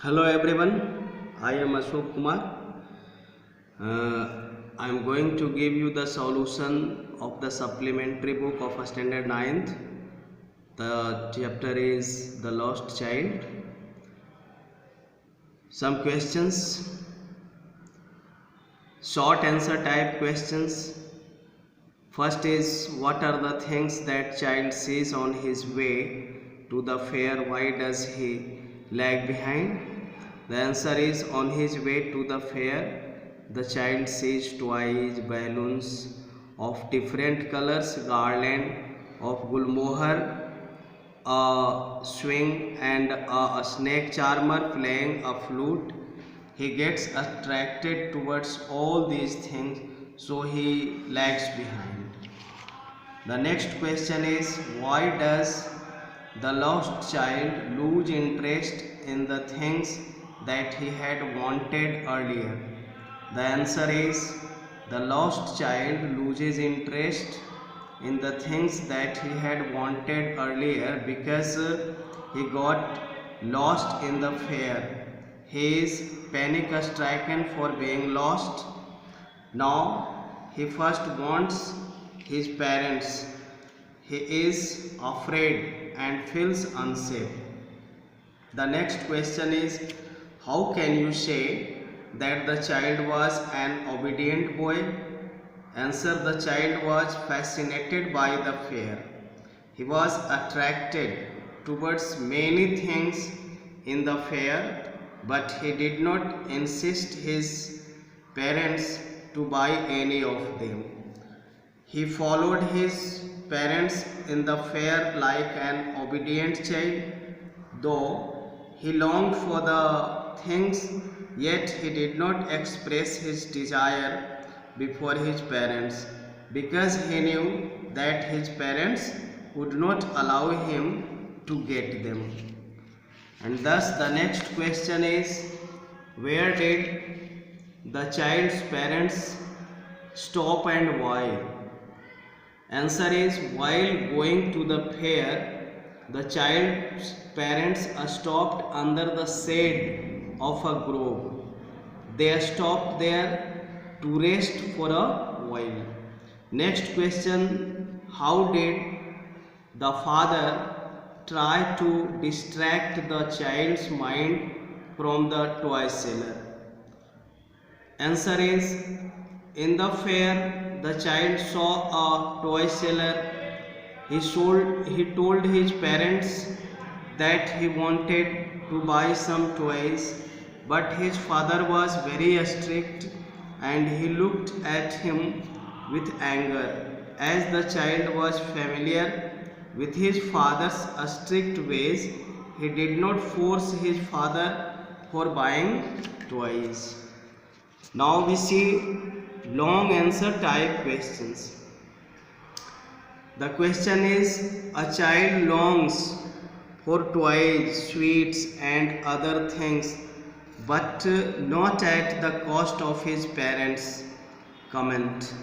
Hello everyone, I am Ashok Kumar. I am going to give you the solution of the supplementary book of standard 9th. The chapter is The Lost Child. Some questions, short answer type questions. First is, what are the things that child sees on his way to the fair? Why does he lag behind? The answer is, on his way to the fair, the child sees toys, balloons of different colors, garland of gulmohar, a swing and a snake charmer playing a flute. He gets attracted towards all these things, so he lags behind. The next question is, why does the lost child lose interest in the things that he had wanted earlier? The answer is, the lost child loses interest in the things that he had wanted earlier because he got lost in the fair. He is panic stricken for being lost. Now he first wants his parents. He is afraid and feels unsafe. The next question is, how can you say that the child was an obedient boy? Answer, the child was fascinated by the fair. He was attracted towards many things in the fair, but he did not insist his parents to buy any of them. He followed his parents in the fair like an obedient child, though he longed for the things, yet he did not express his desire before his parents because he knew that his parents would not allow him to get them. And thus the next question is, where did the child's parents stop and why? Answer is, while going to the fair, the child's parents stopped under the shade of a grove. They stopped there to rest for a while. Next question, how did the father try to distract the child's mind from the toy seller? Answer is, in the fair, the child saw a toy seller. He told his parents that he wanted to buy some toys, but his father was very strict and he looked at him with anger. As the child was familiar with his father's strict ways, he did not force his father for buying toys. Now we see long answer type questions. The question is, a child longs for toys, sweets and other things, but not at the cost of his parents. Comment.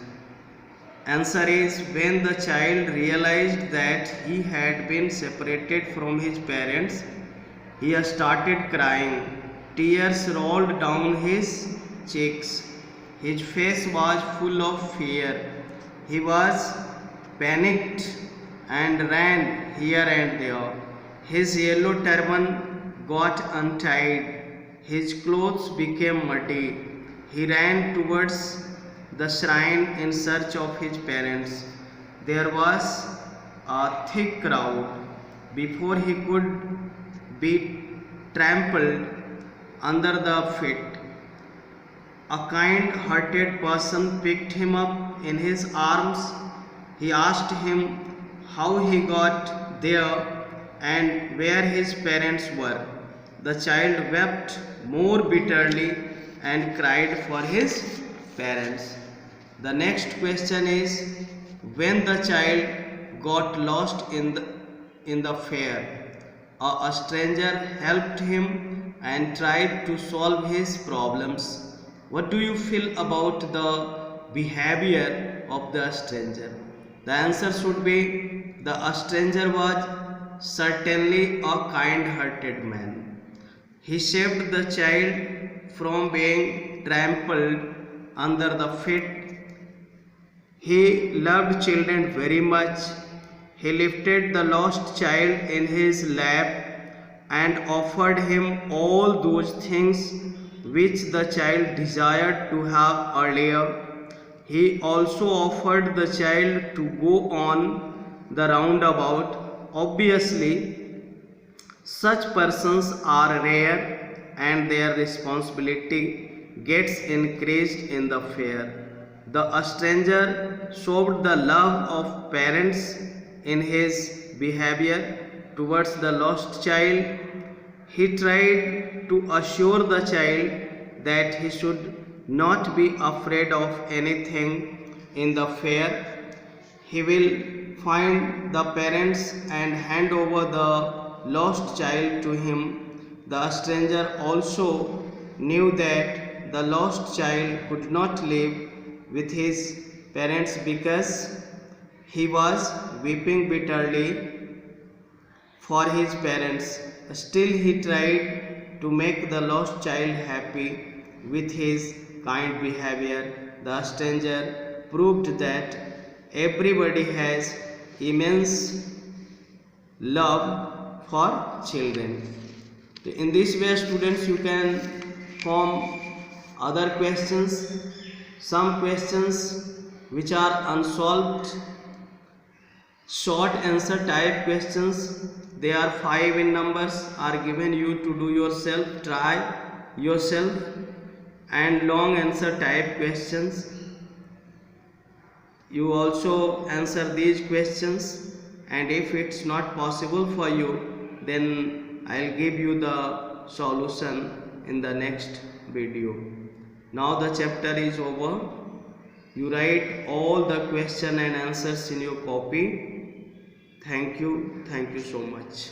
Answer is, when the child realized that he had been separated from his parents, he started crying. Tears rolled down his cheeks. His face was full of fear. He was panicked and ran here and there. His yellow turban got untied. His clothes became muddy. He ran towards the shrine in search of his parents. There was a thick crowd. Before he could be trampled under the feet, a kind-hearted person picked him up in his arms. He asked him how he got there and where his parents were. The child wept more bitterly and cried for his parents. The next question is, when the child got lost in the fair, a stranger helped him and tried to solve his problems. What do you feel about the behavior of the stranger? The answer should be, the stranger was certainly a kind-hearted man. He saved the child from being trampled under the feet. He loved children very much. He lifted the lost child in his lap and offered him all those things which the child desired to have earlier. He also offered the child to go on the roundabout. Obviously, such persons are rare and their responsibility gets increased in the fair. The stranger showed the love of parents in his behavior towards the lost child. He tried to assure the child that he should not be afraid of anything in the fair. He will find the parents and hand over the lost child to him. The stranger also knew that the lost child could not live with his parents because he was weeping bitterly for his parents. Still, he tried to make the lost child happy with his kind behavior. The stranger proved that everybody has immense love for children. In this way, students, you can form other questions, some questions which are unsolved, short answer type questions. They are 5 in numbers, are given you to do yourself, try yourself, and long answer type questions. You also answer these questions, and if it's not possible for you, then I'll give you the solution in the next video. Now the chapter is over. You write all the question and answers in your copy. Thank you so much.